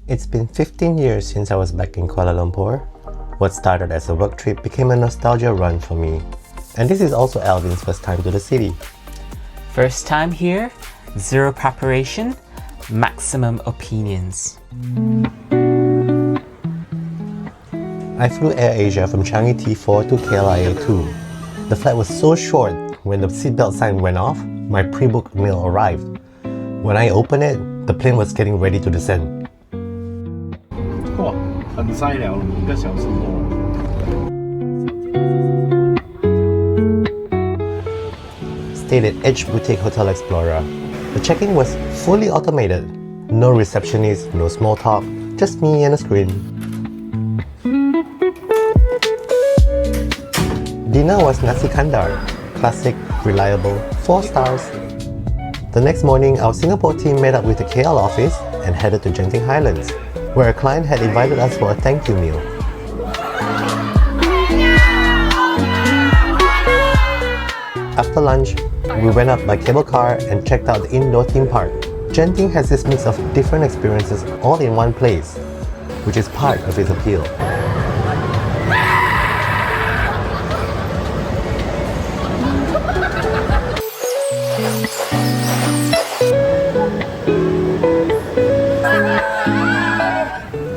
It's been 15 years since I was back in Kuala Lumpur. What started as a work trip became a nostalgia run for me. And this is also Alvin's first time to the city. First time here, zero preparation, maximum opinions. I flew AirAsia from Changi T4 to KLIA2. The flight was so short, when the seatbelt sign went off, my pre-booked meal arrived. When I opened it, the plane was getting ready to descend. 哇，很犀利，2個小時多。Stayed at Edge Boutique Hotel Explorer. The check-in was fully automated. No receptionist, no small talk, just me and a screen. Dinner was nasi kandar, classic, reliable, 4 stars. The next morning, our Singapore team met up with the KL office and headed to Genting Highlands, where a client had invited us for a thank you meal. After lunch, we went up by cable car and checked out the indoor theme park. Genting has this mix of different experiences all in one place, which is part of its appeal.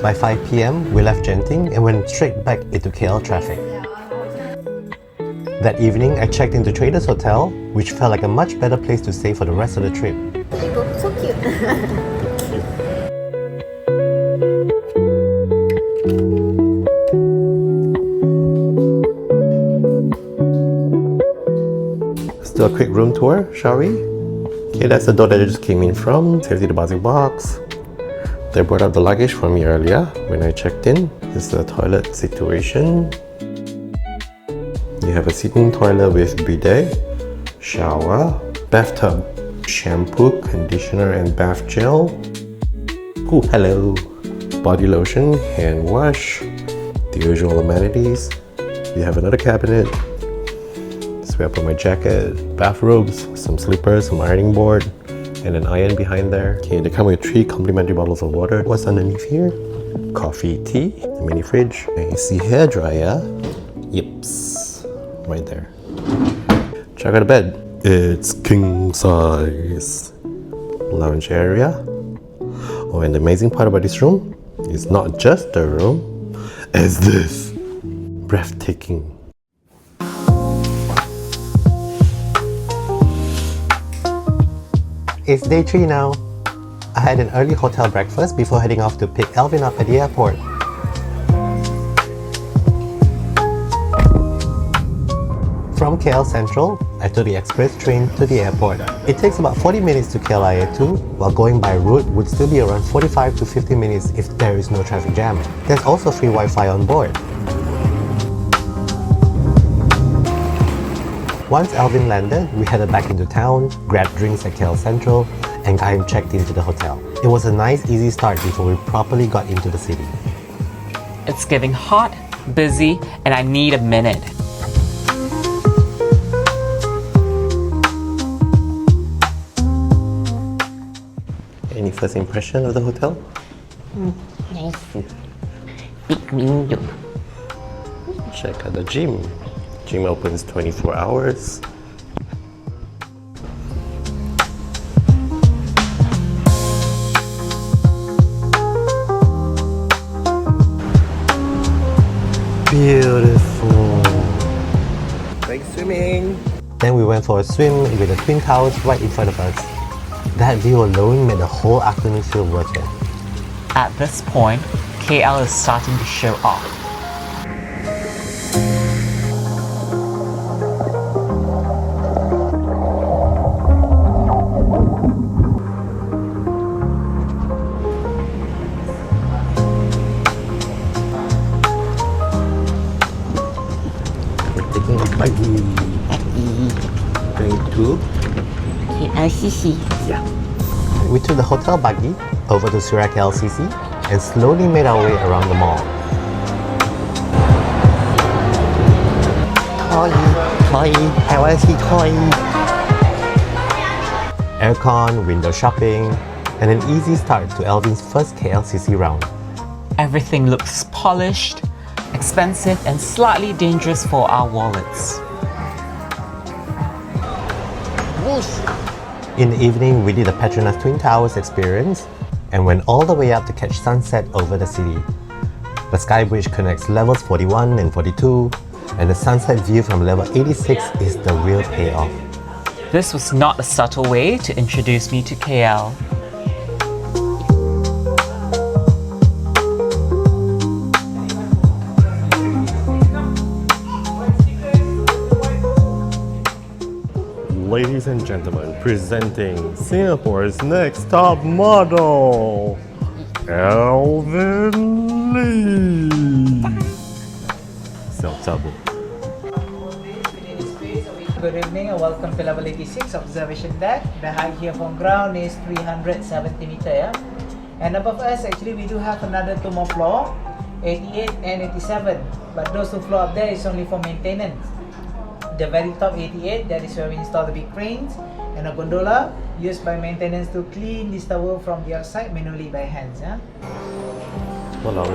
By 5 p.m, we left Genting and went straight back into KL traffic. That evening, I checked into Traders Hotel, which felt like a much better place to stay for the rest of the trip. They both so cute. Let's do a quick room tour, shall we? Okay, that's the door that I just came in from. Safety deposit box. They brought up the luggage for me earlier when I checked in. This is the toilet situation. You have a sitting toilet with bidet, shower, bathtub, shampoo, conditioner and bath gel. Oh, hello! Body lotion, hand wash, the usual amenities. You have another cabinet. That's where I put my jacket, bathrobes, some slippers, some ironing board, and an iron behind there. Okay, they come with 3 complimentary bottles of water. What's underneath here? Coffee, tea, a mini fridge, AC hair dryer. Yips, right there. Check out the bed. It's king size. Lounge area. Oh, and the amazing part about this room is not just the room, it's this. Breathtaking. It's day 3 now. I had an early hotel breakfast before heading off to pick Alvin up at the airport. From KL Central, I took the express train to the airport. It takes about 40 minutes to KLIA2, while going by route would still be around 45 to 50 minutes if there is no traffic jam. There's also free Wi-Fi on board. Once Alvin landed, we headed back into town, grabbed drinks at KL Central, and got him checked into the hotel. It was a nice, easy start before we properly got into the city. It's getting hot, busy, and I need a minute. Any first impression of the hotel? Nice. Big window. Check out the gym. Gym opens 24 hours. Beautiful. Like swimming. Then we went for a swim with the Twin Towers right in front of us. That view alone made the whole afternoon feel worth it. At this point, KL is starting to show off. We're taking a buggy. Going to KLCC. Yeah. We took the hotel buggy over to Suria KLCC and slowly made our way around the mall. Toy, I want to see toy. Aircon, window shopping, and an easy start to Alvin's first KLCC round. Everything looks polished, expensive, and slightly dangerous for our wallets. In the evening, we did the PETRONAS Twin Towers experience and went all the way up to catch sunset over the city. The sky bridge connects levels 41 and 42, and the sunset view from level 86 is the real payoff. This was not a subtle way to introduce me to KL. Ladies and gentlemen, presenting Singapore's next top model, Alvin Lee. Self-double. Good evening and welcome to level 86 observation deck. The height here from ground is 370 meter, yeah? And above us actually we do have another two more floor, 88 and 87. But those two floors up there is only for maintenance. The very top 88, that is where we install the big cranes and a gondola used by maintenance to clean this tower from the outside manually by hands. Yeah? Walao.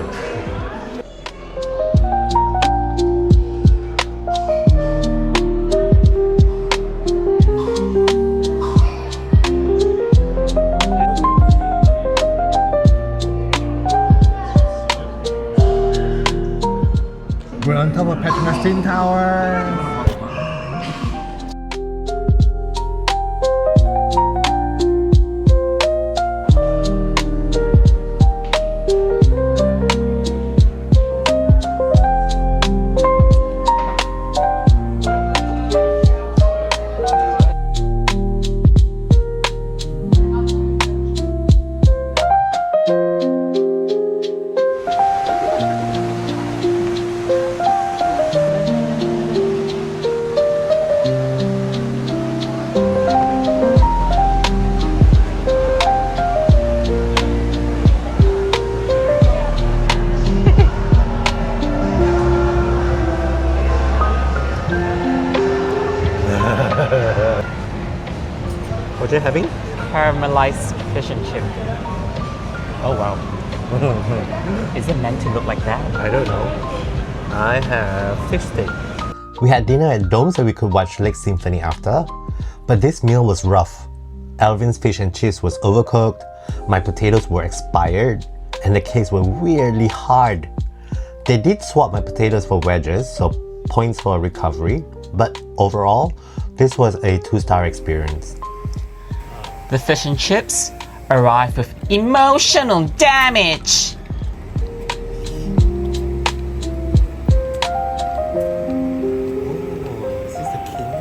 We're on top of PETRONAS Twin Towers. What are you having? Caramelized fish and chip. Oh wow. Is it meant to look like that? I don't know. I have fish steak. We had dinner at Dome so we could watch Lake Symphony after, but this meal was rough. Alvin's fish and chips was overcooked, my potatoes were expired, and the cakes were weirdly hard. They did swap my potatoes for wedges, so points for recovery, but overall, this was a 2-star experience. The fish and chips arrived with emotional damage. This is the king.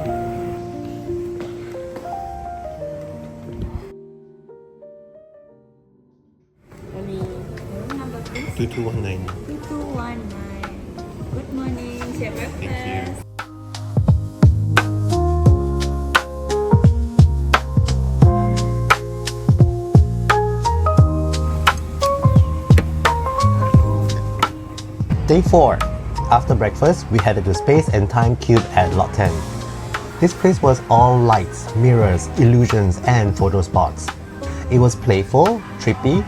Room number please. 2219. 2219. Good morning, share breakfast. Thank you. Day 4. After breakfast, we headed to Space and Time Cube at Lot 10. This place was all lights, mirrors, illusions, and photo spots. It was playful, trippy,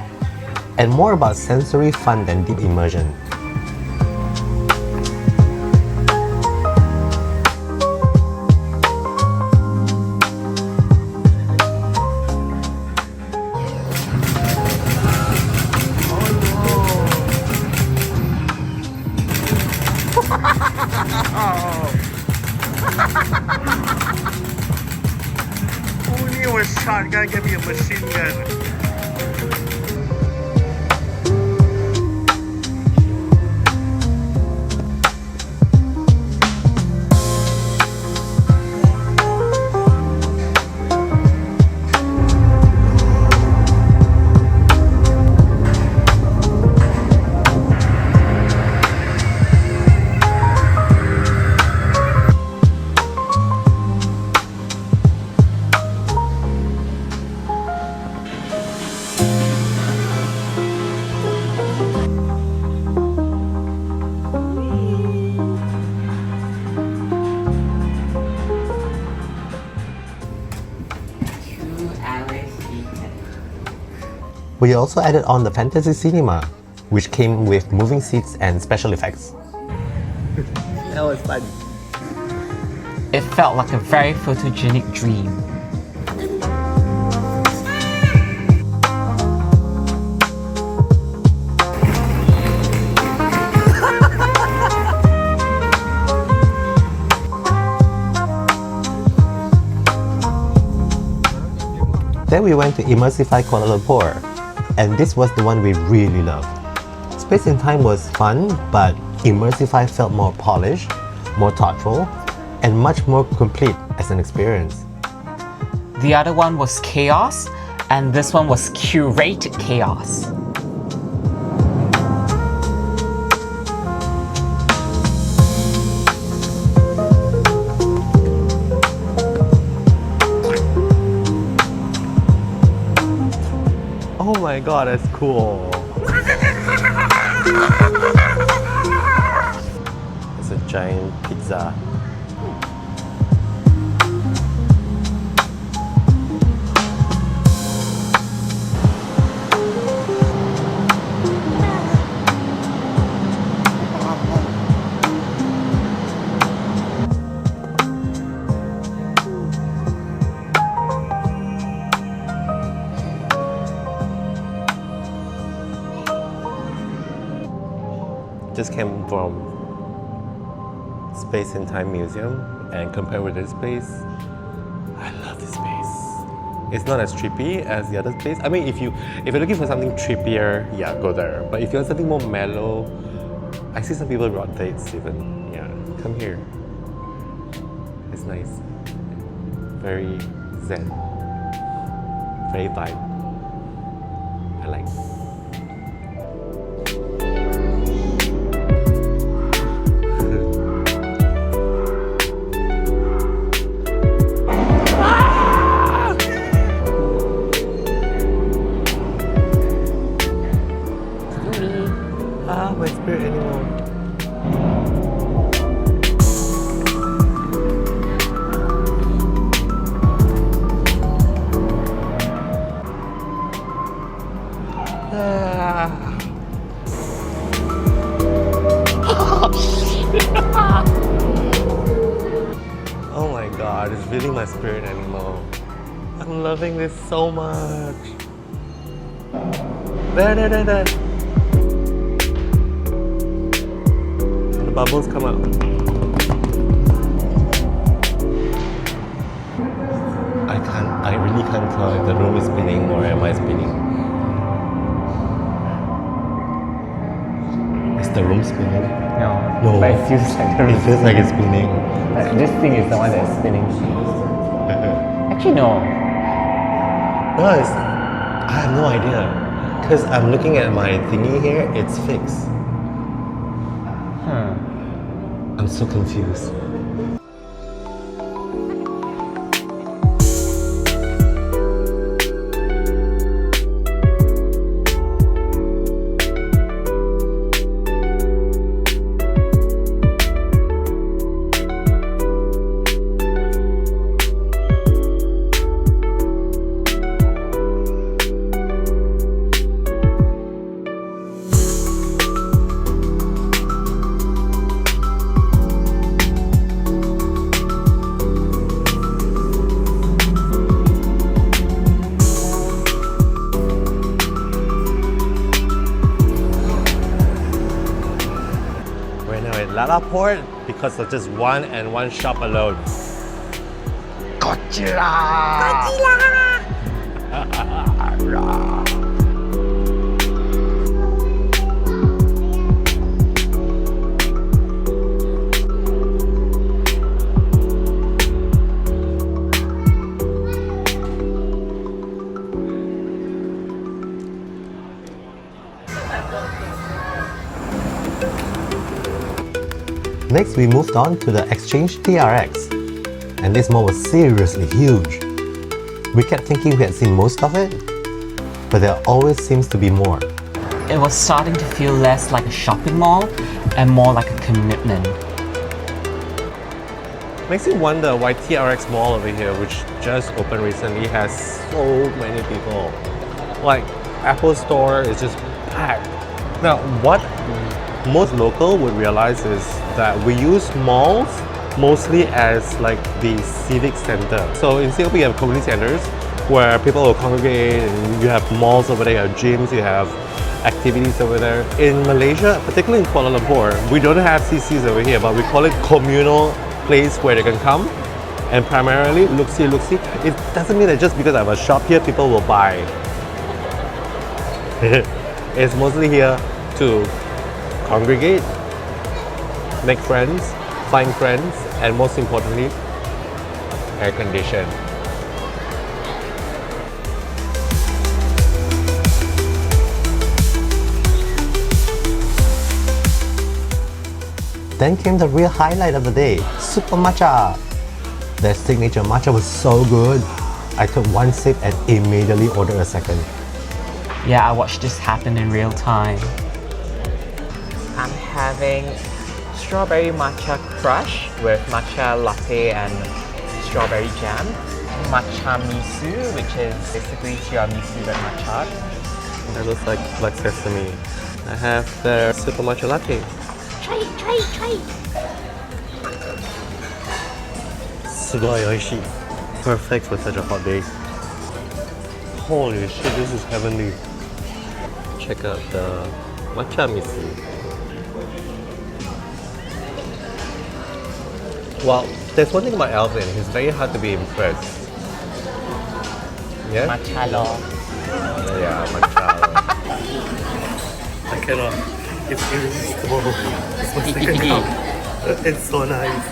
and more about sensory fun than deep immersion. Who knew a shotgun can be a machine gun? We also added on the Fantasy Cinema, which came with moving seats and special effects. That was fun. It felt like a very photogenic dream. Then we went to Immersify Kuala Lumpur, and this was the one we really loved. Space and Time was fun, but Immersify felt more polished, more thoughtful, and much more complete as an experience. The other one was chaos, and this one was curated chaos. Oh my god, that's cool. It's a giant pizza. Just came from Space and Time Museum, and compared with this place, I love this place. It's not as trippy as the other place. I mean, if you're looking for something trippier, yeah, go there. But if you want something more mellow, I see some people on dates even. Yeah, come here. It's nice. Very zen. Very vibe. I like. My spirit animal. Oh my god, it's really my spirit animal. I'm loving this so much. There. Bubbles come out. I really can't tell if the room is spinning or am I spinning. Is the room spinning? No. But it feels like the room. It feels like it's spinning. This thing is the one that's spinning. Actually, no. No, I have no idea. Because I'm looking at my thingy here, it's fixed. I'm so confused. LaLaport because of just one shop alone. Godzilla! Next, we moved on to the Exchange TRX, and this mall was seriously huge. We kept thinking we had seen most of it, but there always seems to be more. It was starting to feel less like a shopping mall and more like a commitment. Makes you wonder why TRX Mall over here, which just opened recently, has so many people. Like, Apple store is just packed. Now, what most local would realize is that we use malls mostly as like the civic center. So in Singapore, you have community centers where people will congregate, and you have malls over there, you have gyms, you have activities over there. In Malaysia, particularly in Kuala Lumpur, we don't have CCs over here, but we call it communal place where they can come and primarily look-see. It doesn't mean that just because I have a shop here, people will buy. It's mostly here to congregate, make friends, find friends, and most importantly, air condition. Then came the real highlight of the day, Super Matcha. Their signature matcha was so good. I took one sip and immediately ordered a second. Yeah, I watched this happen in real time. I'm having strawberry matcha crush with matcha latte and strawberry jam. Matcha misu, which is basically tiramisu with matcha. That looks like black sesame. I have their Super Matcha latte. Try it. Sugoi oishi. Perfect for such a hot day. Holy shit, this is heavenly. Check out the matcha misu. Well, there's one thing about Alvin, he's very hard to be impressed. Yeah? Matcha law. Yeah, matcha. I cannot. It's irresistible. It's my second cup. It's so nice.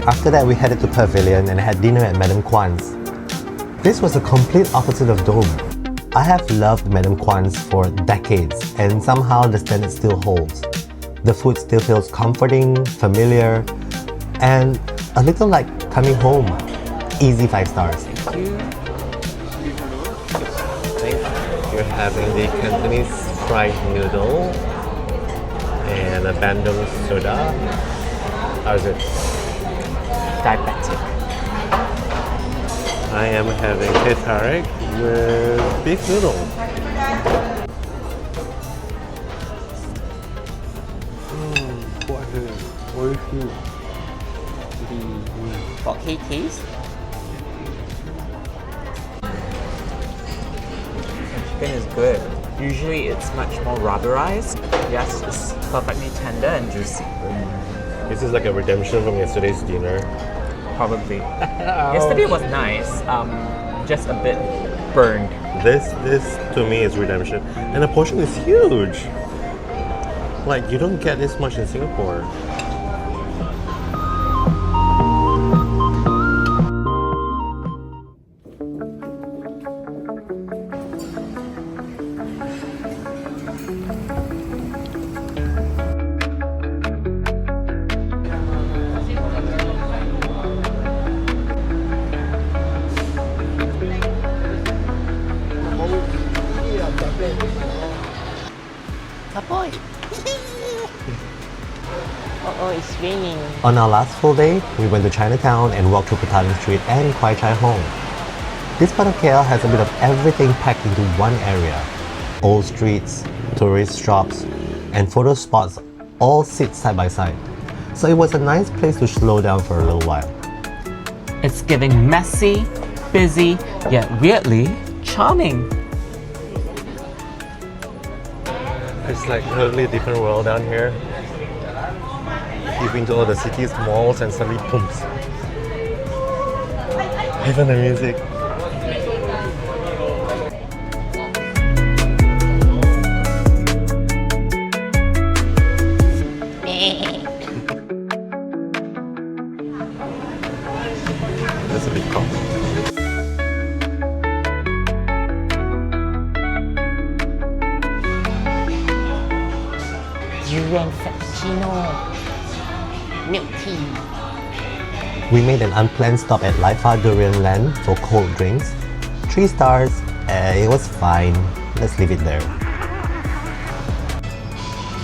After that, we headed to Pavilion and had dinner at Madam Kwan's. This was the complete opposite of Dome. I have loved Madam Kwan's for decades, and somehow the standard still holds. The food still feels comforting, familiar, and a little like coming home. Easy 5 stars. Thank you. You're having the Cantonese fried noodle and a bandung soda. How's it? Diabetic. I am having TRX with beef noodle. Okay, taste. Chicken is good. Usually it's much more rubberized. Yes, it's perfectly tender and juicy. This is like a redemption from yesterday's dinner. Probably. Yesterday was nice, just a bit burned. This to me is redemption. And the portion is huge. Like, you don't get this much in Singapore. Apoy. Oh, it's raining. On our last full day, we went to Chinatown and walked through Petaling Street and Kwai Home. This part of KL has a bit of everything packed into one area. Old streets, tourist shops, and photo spots all sit side by side. So it was a nice place to slow down for a little while. It's giving messy, busy, yet weirdly charming. It's like a totally different world down here. You've been to all the cities, malls, and suddenly boom. Even the music. That's a big cough. Durian Frappuccino. Milk tea. We made an unplanned stop at Laifa Durian Land for cold drinks. 3 stars. It was fine. Let's leave it there.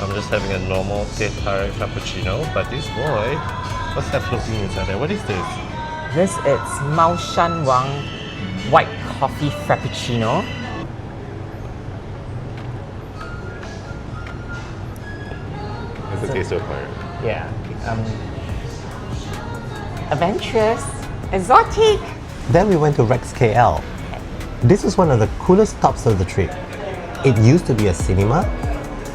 I'm just having a normal TRX cappuccino, but this boy, what's that floating inside there? What is this? This is Mao Shan Wang white coffee frappuccino. What's the taste so far? Yeah. Adventurous, exotic. Then we went to REXKL. This was one of the coolest stops of the trip. It used to be a cinema.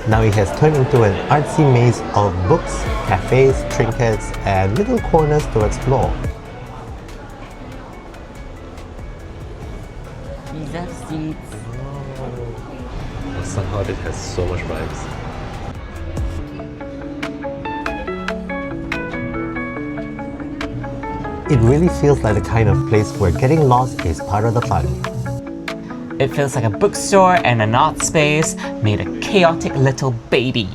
Now it has turned into an artsy maze of books, cafes, trinkets, and little corners to explore. Pizza seats. Oh, somehow this has so much vibes. It really feels like the kind of place where getting lost is part of the fun. It feels like a bookstore and an art space made a chaotic little baby.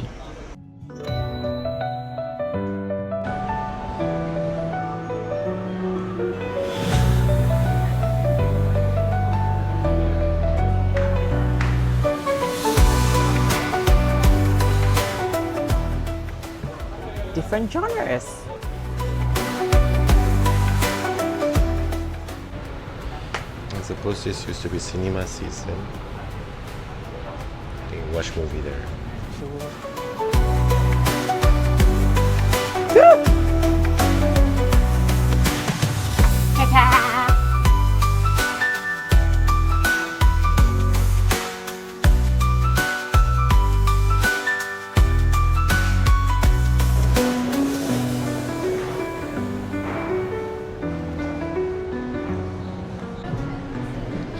Different genres. I suppose this used to be cinema season. You can watch movie there.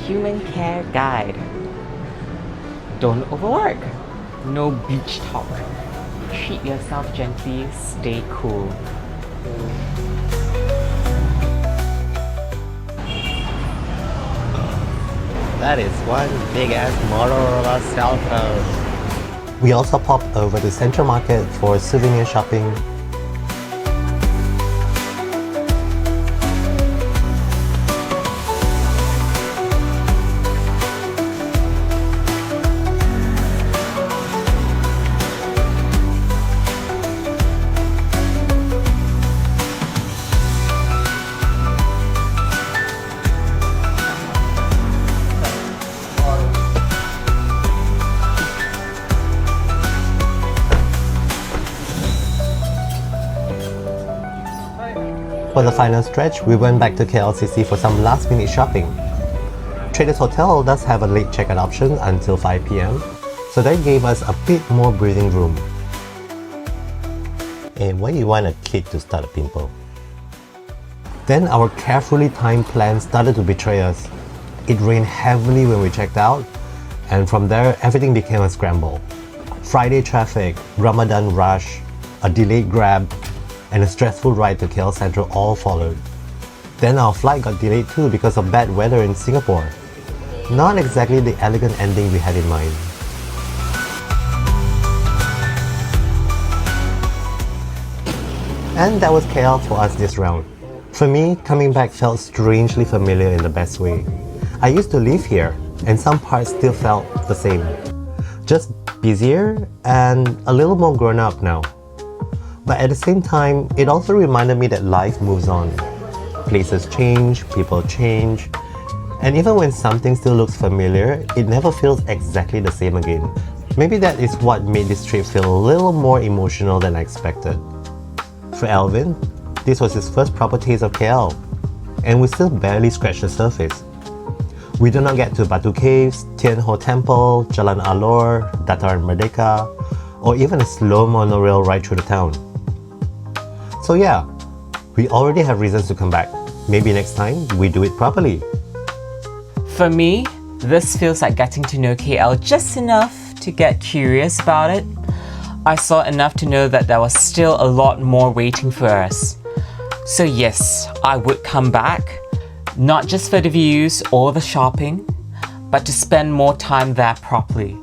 Human care guide. Don't overwork. No beach talk. Treat yourself gently. Stay cool. That is one big ass Motorola cell phone. We also popped over to Central Market for souvenir shopping. For the final stretch, we went back to KLCC for some last-minute shopping. Traders Hotel does have a late checkout option until 5 p.m, so that gave us a bit more breathing room. And why do you want a kid to start a pimple? Then our carefully timed plan started to betray us. It rained heavily when we checked out, and from there everything became a scramble. Friday traffic, Ramadan rush, a delayed Grab, and a stressful ride to KL Central all followed. Then our flight got delayed too because of bad weather in Singapore. Not exactly the elegant ending we had in mind. And that was KL for us this round. For me, coming back felt strangely familiar in the best way. I used to live here, and some parts still felt the same. Just busier and a little more grown up now. But at the same time, it also reminded me that life moves on. Places change, people change, and even when something still looks familiar, it never feels exactly the same again. Maybe that is what made this trip feel a little more emotional than I expected. For Alvin, this was his first proper taste of KL, and we still barely scratched the surface. We did not get to Batu Caves, Tian Ho Temple, Jalan Alor, Dataran Merdeka, or even a slow monorail ride through the town. So yeah, we already have reasons to come back. Maybe next time we do it properly. For me, this feels like getting to know KL just enough to get curious about it. I saw enough to know that there was still a lot more waiting for us. So yes, I would come back, not just for the views or the shopping, but to spend more time there properly.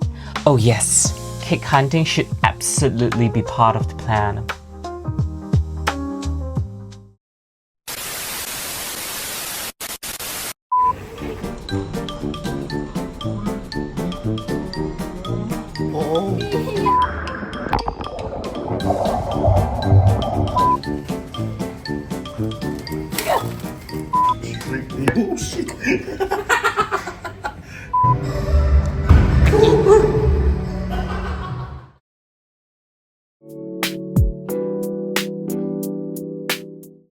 Oh yes, cake hunting should absolutely be part of the plan. Oh shit.